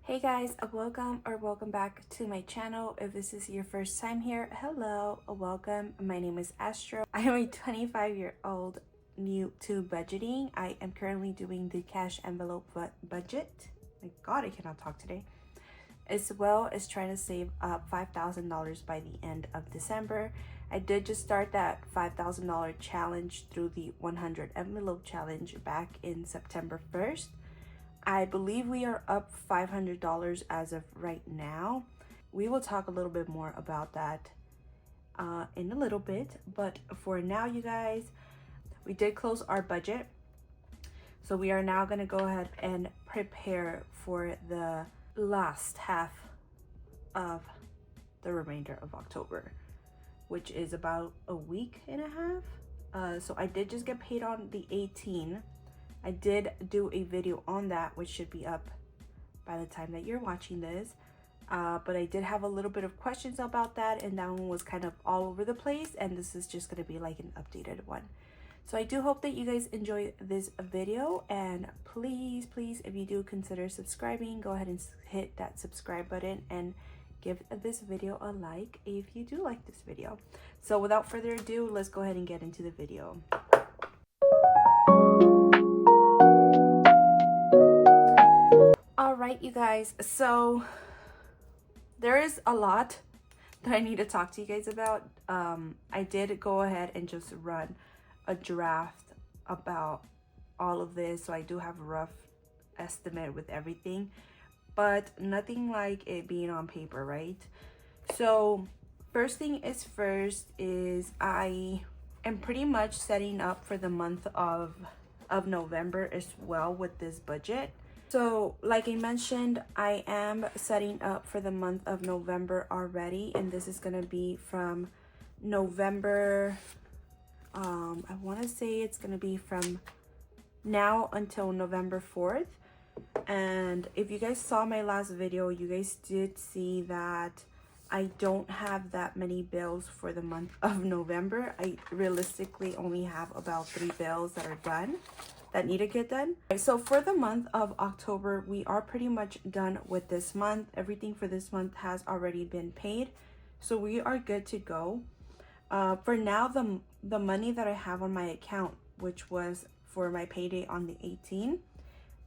Hey guys, welcome back to my channel. If this is your first time here, hello, welcome. My name is Astro. I am a 25-year-old new to budgeting. I am currently doing the cash envelope budget. My God, I cannot talk today. As well as trying to save up $5,000 by the end of December. I did just start that $5,000 challenge through the 100 envelope challenge back in September 1st. I believe we are up $500 as of right now. We will talk a little bit more about that in a little bit. But for now, you guys, we did close our budget. So we are now going to go ahead and prepare for the last half of the remainder of October, which is about a week and a half. So I did just get paid on the 18th. I did do a video on that, which should be up by the time that you're watching this. But I did have a little bit of questions about that, and that one was kind of all over the place, and this is just going to be like an updated one. So I do hope that you guys enjoy this video, and please, if you do consider subscribing, go ahead and hit that subscribe button and give this video a like if you do like this video. So without further ado, let's go ahead and get into the video. Alright, you guys, so there is a lot that I need to talk to you guys about. I did go ahead and just run a draft about all of this, so I do have a rough estimate with everything, but nothing like it being on paper, right? So first thing is first is I am pretty much setting up for the month of November as well with this budget. So like I mentioned, I am setting up for the month of November already, and this is going to be from November, I want to say it's going to be from now until November 4th. And if you guys saw my last video, you guys did see that I don't have that many bills for the month of November. I realistically only have about 3 bills that are done, that need to get done. So for the month of October, we are pretty much done with this month. Everything for this month has already been paid, so we are good to go. For now, the money that I have on my account, which was for my payday on the 18th,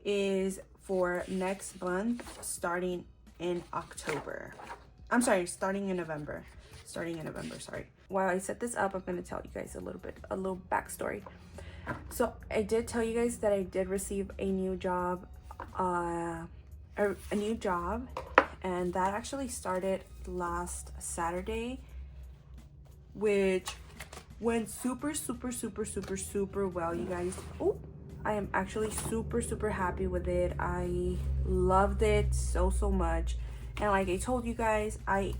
is for next month starting in October. I'm sorry, starting in November. Sorry. While I set this up, I'm going to tell you guys a little backstory. So I did tell you guys that I did receive a new job, and that actually started last Saturday, which went super well, you guys. Oh, I am actually super happy with it. I loved it so much. And like I told you guys, I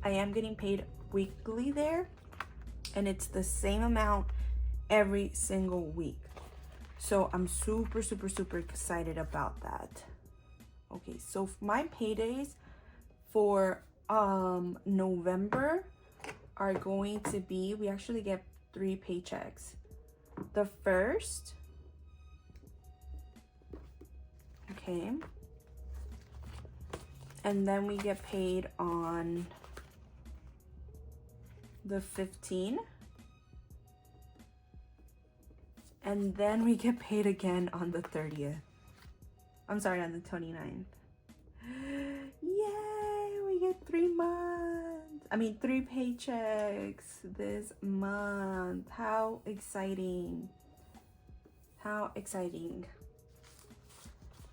am getting paid weekly there, and it's the same amount every single week. So I'm super excited about that. Okay, so my paydays for November are going to be, we actually get 3 paychecks. The first, okay, and then we get paid on the 15th, and then we get paid again on the 30th. I'm sorry, on the 29th. Yay, we get 3 paychecks this month. How exciting.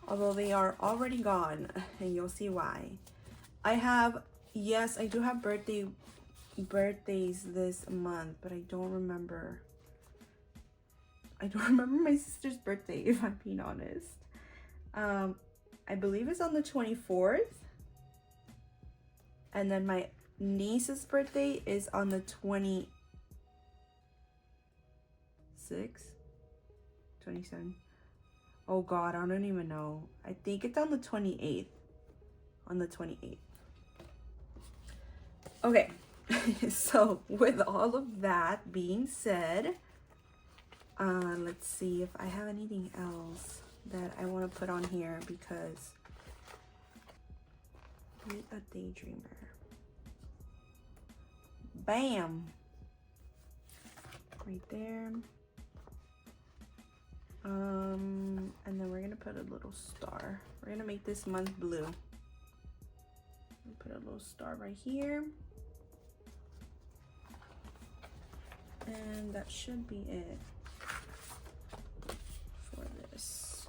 Although they are already gone, and you'll see why. I do have birthdays this month, but I don't remember my sister's birthday, if I'm being honest. I believe it's on the 24th, and then my niece's birthday is on the 26th, 27th. Oh God, I don't even know. I think it's on the 28th. Okay, so with all of that being said, let's see if I have anything else that I want to put on here, because Meet a daydreamer. Bam! Right there. And then we're gonna put a little star. We're gonna make this month blue. Put a little star right here. And that should be it for this.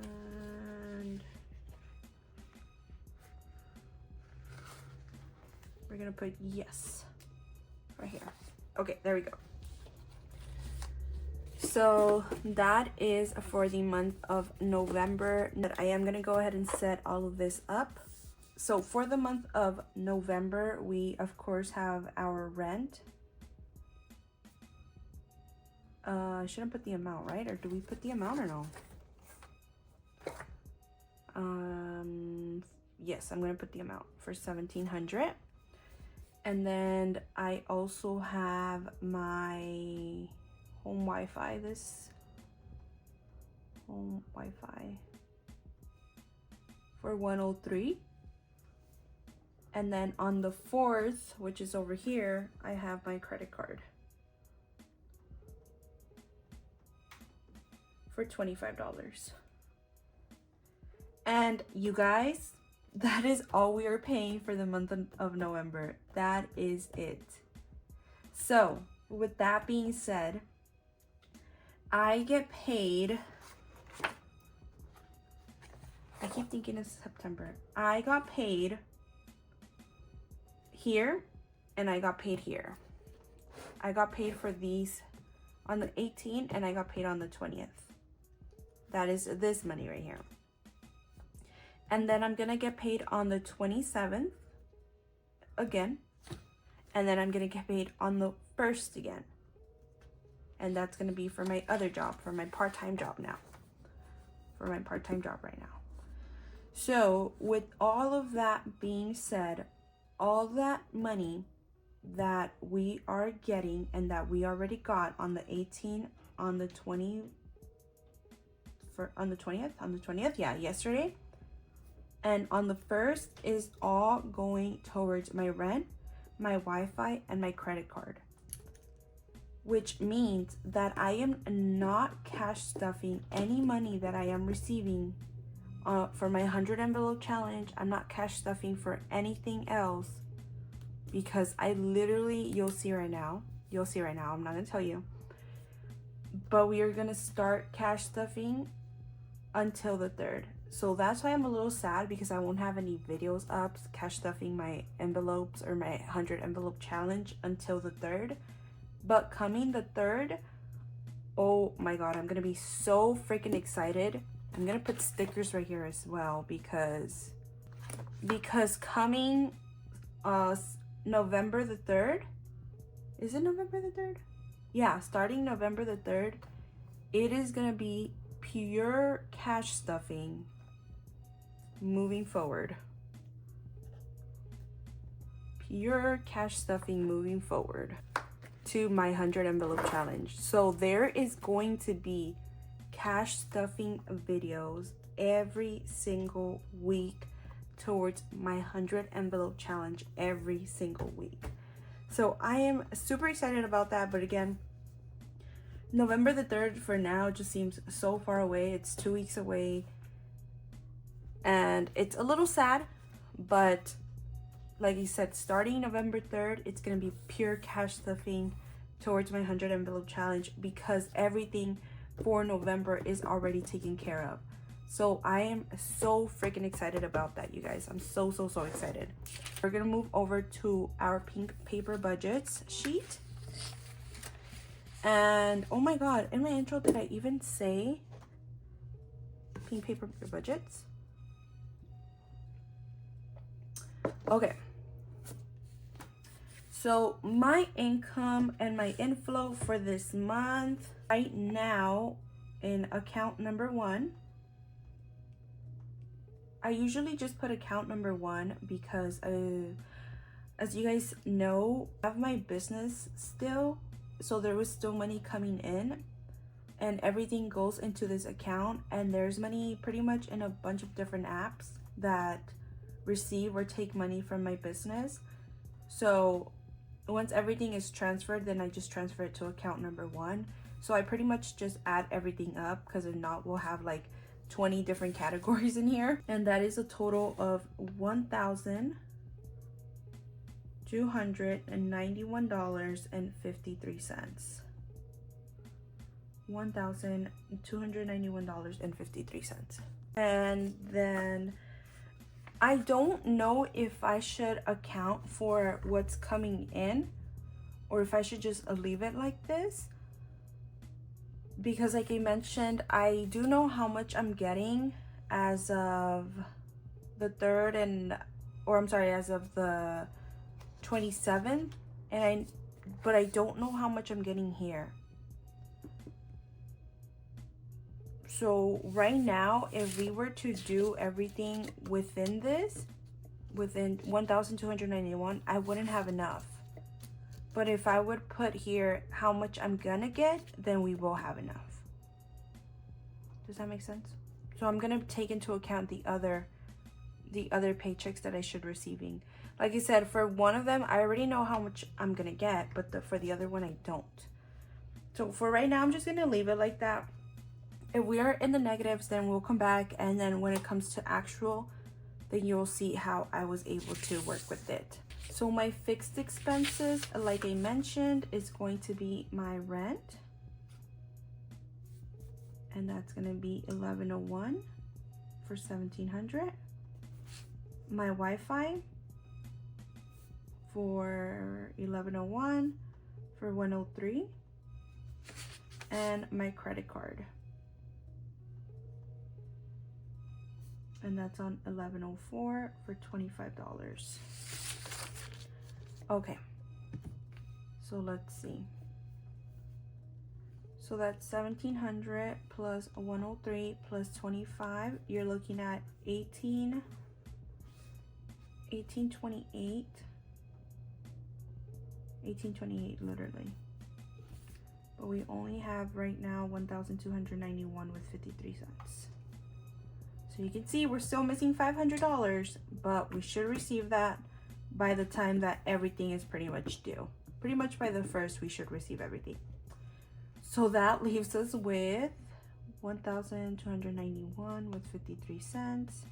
And we're gonna put yes right here. Okay, there we go. So that is for the month of November. I am gonna go ahead and set all of this up. So for the month of November, we of course have our rent. I shouldn't put the amount, right? Or do we put the amount or no? Yes, I'm gonna put the amount for $1,700. And then I also have my home Wi-Fi, this home Wi-Fi for $103. And then on the 4th, which is over here, I have my credit card for $25. And you guys, that is all we are paying for the month of November. That is it. So with that being said, I get paid, I keep thinking it's September. I got paid here and I got paid here. I got paid for these on the 18th and I got paid on the 20th. That is this money right here. And then I'm gonna get paid on the 27th again. And then I'm gonna get paid on the 1st again. And that's gonna be for my other job, for my part-time job now. For my part-time job right now. So with all of that being said, all that money that we are getting and that we already got on the 18th, on the 20th, yeah, yesterday. And on the 1st is all going towards my rent, my Wi-Fi, and my credit card. Which means that I am not cash stuffing any money that I am receiving for my 100 envelope challenge. I'm not cash stuffing for anything else because I literally, you'll see right now, I'm not gonna tell you, but we are gonna start cash stuffing until the 3rd. So that's why I'm a little sad, because I won't have any videos up cash stuffing my envelopes or my 100 envelope challenge until the 3rd. But coming the 3rd, oh my god, I'm gonna be so freaking excited. I'm gonna put stickers right here as well, because coming November the 3rd, is it November the 3rd? Yeah, starting November the 3rd, it is gonna be pure cash stuffing moving forward. Pure cash stuffing moving forward to my 100 envelope challenge. So there is going to be cash stuffing videos every single week towards my 100 envelope challenge every single week. So I am super excited about that. But again, November the 3rd for now just seems so far away. It's 2 weeks away and it's a little sad, but like you said, starting November 3rd, it's going to be pure cash stuffing towards my 100 envelope challenge, because everything for November is already taken care of. So I am so freaking excited about that, you guys. I'm so excited. We're going to move over to our pink paper budgets sheet. And oh my god, in my intro, did I even say pink paper budgets? Okay. So my income and my inflow for this month right now in account number 1. I usually just put account number 1 because as you guys know, I have my business still. So there was still money coming in and everything goes into this account, and there's money pretty much in a bunch of different apps that receive or take money from my business. So once everything is transferred, then I just transfer it to account number 1. So I pretty much just add everything up, because if not, we'll have like 20 different categories in here. And that is a total of $1,291.53. $1,291.53. And then I don't know if I should account for what's coming in or if I should just leave it like this, because like I mentioned, I do know how much I'm getting as of the 3rd as of the 27th, but I don't know how much I'm getting here. So right now, if we were to do everything within 1,291, I wouldn't have enough. But if I would put here how much I'm gonna get, then we will have enough. Does that make sense? So I'm gonna take into account the other paychecks that I should receiving. Like I said, for one of them, I already know how much I'm gonna get, but for the other one, I don't. So for right now, I'm just gonna leave it like that. If we are in the negatives, then we'll come back, and then when it comes to actual, then you'll see how I was able to work with it. So my fixed expenses, like I mentioned, is going to be my rent, and that's going to be $1,101 for $1,700. My Wi-Fi for $1,101 for $103, and my credit card, and that's on $1,104 for $25. Okay, so let's see. So that's $1,700 plus $103 plus $25. You're looking at $1,828 literally. But we only have right now $1,291 with 53 cents. So you can see we're still missing $500, but we should receive that by the time that everything is pretty much due. Pretty much by the 1st, we should receive everything. So that leaves us with $1,291 with 53 cents,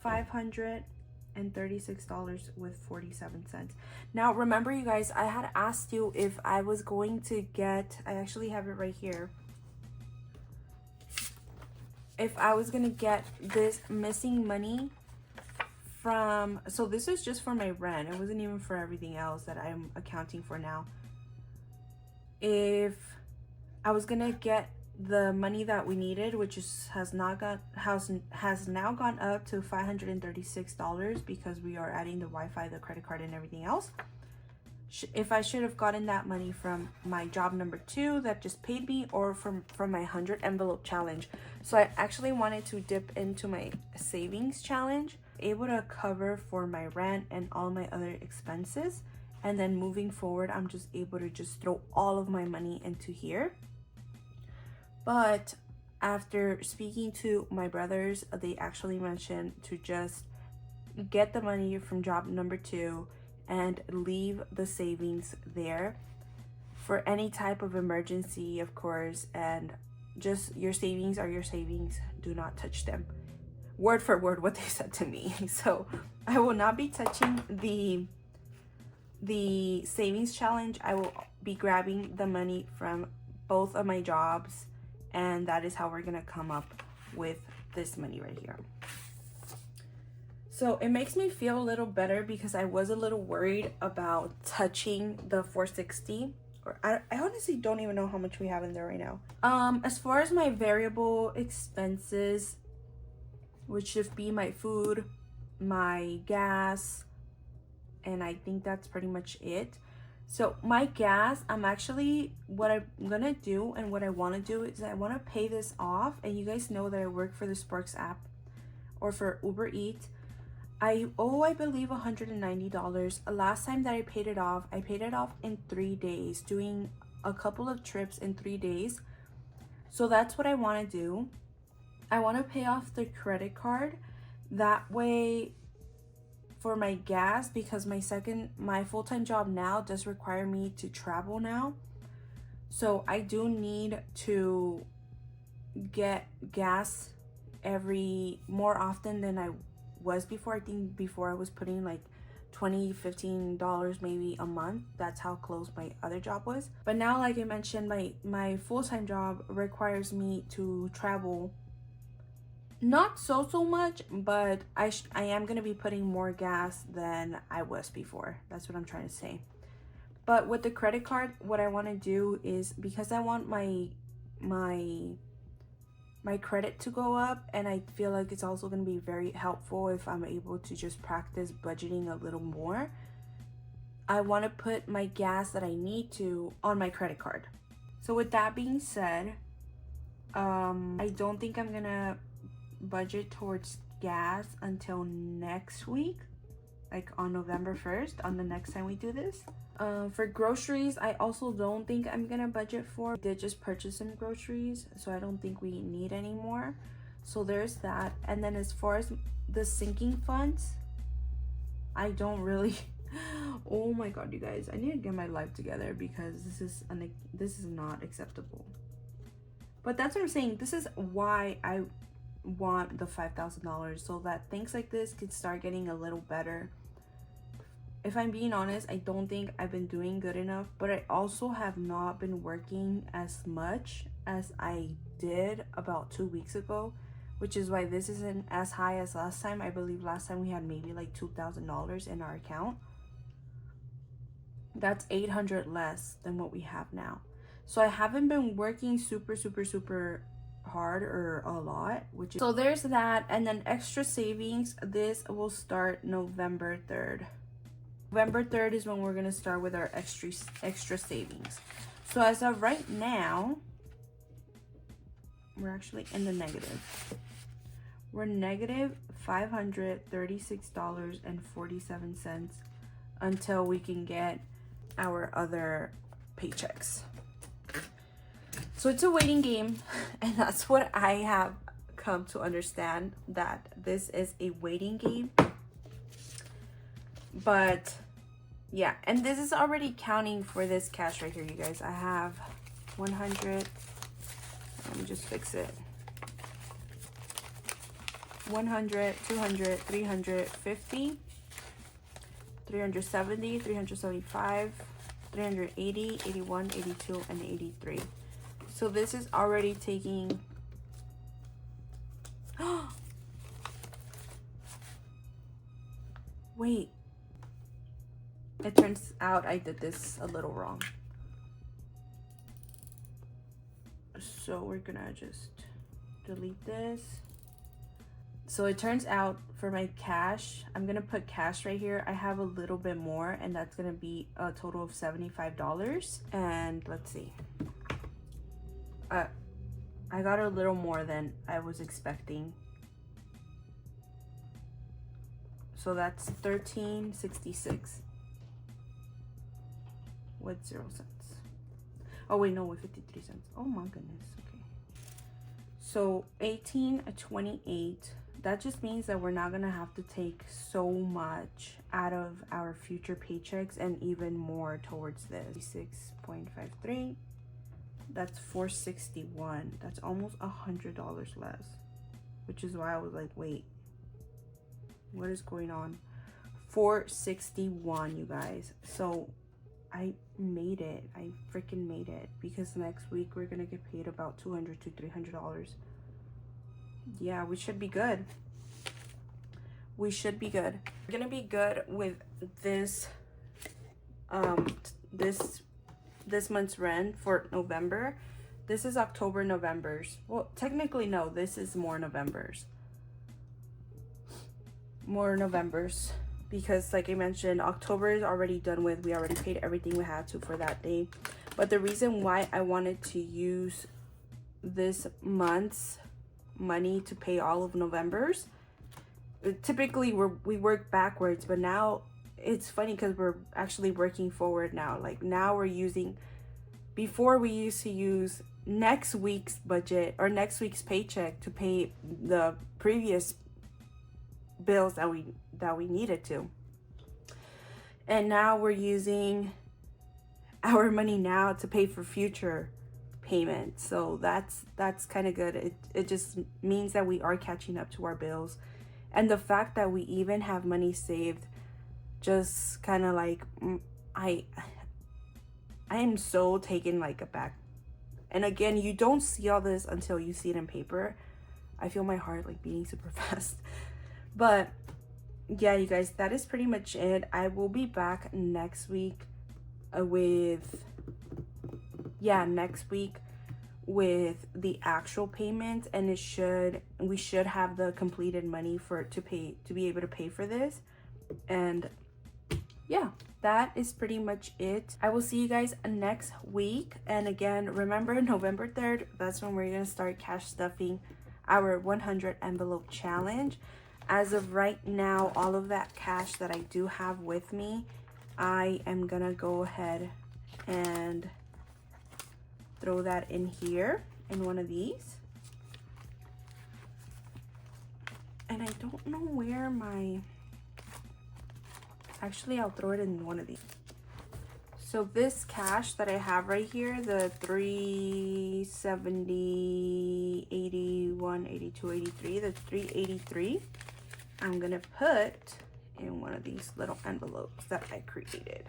$536 with 47 cents. Now remember, you guys, I had asked you if I was going to get, I actually have it right here, if I was gonna get this missing money from, so this is just for my rent, it wasn't even for everything else that I'm accounting for now. If I was gonna get the money that we needed, which has now gone up to $536 because we are adding the Wi-Fi, the credit card, and everything else. If I should have gotten that money from my job number 2 that just paid me, or from my 100 envelope challenge. So I actually wanted to dip into my savings challenge, able to cover for my rent and all my other expenses, and then moving forward, I'm just able to just throw all of my money into here. But after speaking to my brothers, they actually mentioned to just get the money from job number 2 and leave the savings there for any type of emergency, of course, and just your savings are your savings. Do not touch them. Word for word what they said to me. So I will not be touching the savings challenge. I will be grabbing the money from both of my jobs, and that is how we're gonna come up with this money right here. So it makes me feel a little better because I was a little worried about touching the 460, or I honestly don't even know how much we have in there right now. As far as my variable expenses, which should be my food, my gas, and I think that's pretty much it. So my gas, what I'm gonna do and what I want to do is I want to pay this off. And you guys know that I work for the Sparks app or for Uber Eats. I owe, I believe, $190. Last time that I paid it off in 3 days, doing a couple of trips in 3 days. So that's what I want to do. I want to pay off the credit card That way, for my gas, because my full-time job now does require me to travel now. So I do need to get gas more often than I was before. I think before I was putting like $15 maybe a month. That's how close my other job was. But now, like I mentioned, my full-time job requires me to travel. Not so much, but I am gonna be putting more gas than I was before. That's what I'm trying to say. But with the credit card, what I want to do is, because I want my credit to go up, and I feel like it's also going to be very helpful if I'm able to just practice budgeting a little more. I want to put my gas that I need to on my credit card. So with that being said, I don't think I'm gonna budget towards gas until next week, like on November 1st, on the next time we do this. For groceries, I also don't think I'm gonna budget for. I did just purchase some groceries, so I don't think we need any more. So there's that. And then as far as the sinking funds, I don't really oh my god, you guys, I need to get my life together, because this is not acceptable. But that's what I'm saying. This is why I want the $5,000, so that things like this could start getting a little better. If I'm being honest, I don't think I've been doing good enough, but I also have not been working as much as I did about 2 weeks ago, which is why this isn't as high as last time. I believe last time we had maybe like $2,000 in our account. That's $800 less than what we have now. So I haven't been working super hard or a lot, which is, so there's that. And then extra savings, this will start November 3rd. November 3rd is when we're gonna start with our extra savings. So as of right now, we're actually in the negative. We're negative $536.47 until we can get our other paychecks. So it's a waiting game, and that's what I have come to understand, that this is a waiting game. But yeah, and this is already counting for this cash right here, you guys. I have 100, let me just fix it. 100, 200, 350, 370, 375, 380, 81, 82, and 83. So this is already taking wait, it turns out I did this a little wrong. So we're gonna just delete this. So it turns out for my cash, I'm gonna put cash right here. I have a little bit more, and that's gonna be a total of $75. And let's see, I got a little more than I was expecting. So that's $13.66 with 0 cents. Oh wait, no, with 53 cents. Oh my goodness. Okay. So $18.28. That just means that we're not gonna have to take so much out of our future paychecks, and even more towards this. 6.53. That's $461. That's almost $100 less, which is why I was like, wait, what is going on? $461, you guys. So I made it. I freaking made it, because next week we're gonna get paid about $200 to $300. Yeah, we should be good. We should be good. We're gonna be good with this this month's rent for November. This is October, November's. Well, technically no, this is more November's, because like I mentioned, October is already done with. We already paid everything we had to for that day. But the reason why I wanted to use this month's money to pay all of November's, typically we work backwards, but now it's funny because we're actually working forward now. Like now we're using, before we used to use next week's budget or next week's paycheck to pay the previous bills that we needed to. And now we're using our money now to pay for future payments. So that's kind of good. It just means that we are catching up to our bills. And the fact that we even have money saved, just kind of like, I am so taken like aback. And again, you don't see all this until you see it in paper. I feel my heart like beating super fast. But yeah, you guys, that is pretty much it. I will be back next week with the actual payment, and we should have the completed money to be able to pay for this. And yeah, that is pretty much it. I will see you guys next week. And again, remember November 3rd, that's when we're gonna start cash stuffing our 100 envelope challenge. As of right now, all of that cash that I do have with me, I am gonna go ahead and throw that in here in one of these. And I don't know where actually I'll throw it in one of these. So this cash that I have right here, the 370, 81, 82, 83, the 383, I'm gonna put in one of these little envelopes that I created.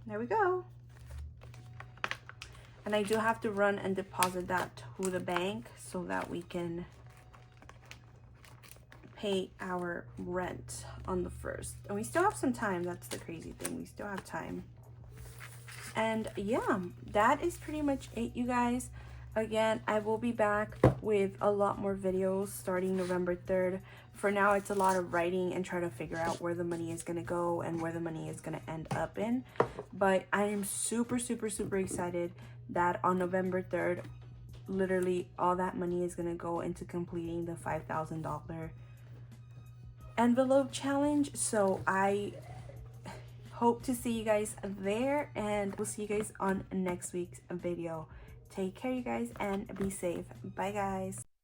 There we go. And I do have to run and deposit that to the bank so that we can pay our rent on the 1st. And we still have some time. That's the crazy thing. We still have time. And yeah, that is pretty much it, you guys. Again, I will be back with a lot more videos starting November 3rd. For now, it's a lot of writing and trying to figure out where the money is going to go and where the money is going to end up in. But I am super, super, super excited that on November 3rd, literally all that money is going to go into completing the $5,000 envelope challenge. So I hope to see you guys there, and we'll see you guys on next week's video. Take care, you guys, and be safe. Bye, guys.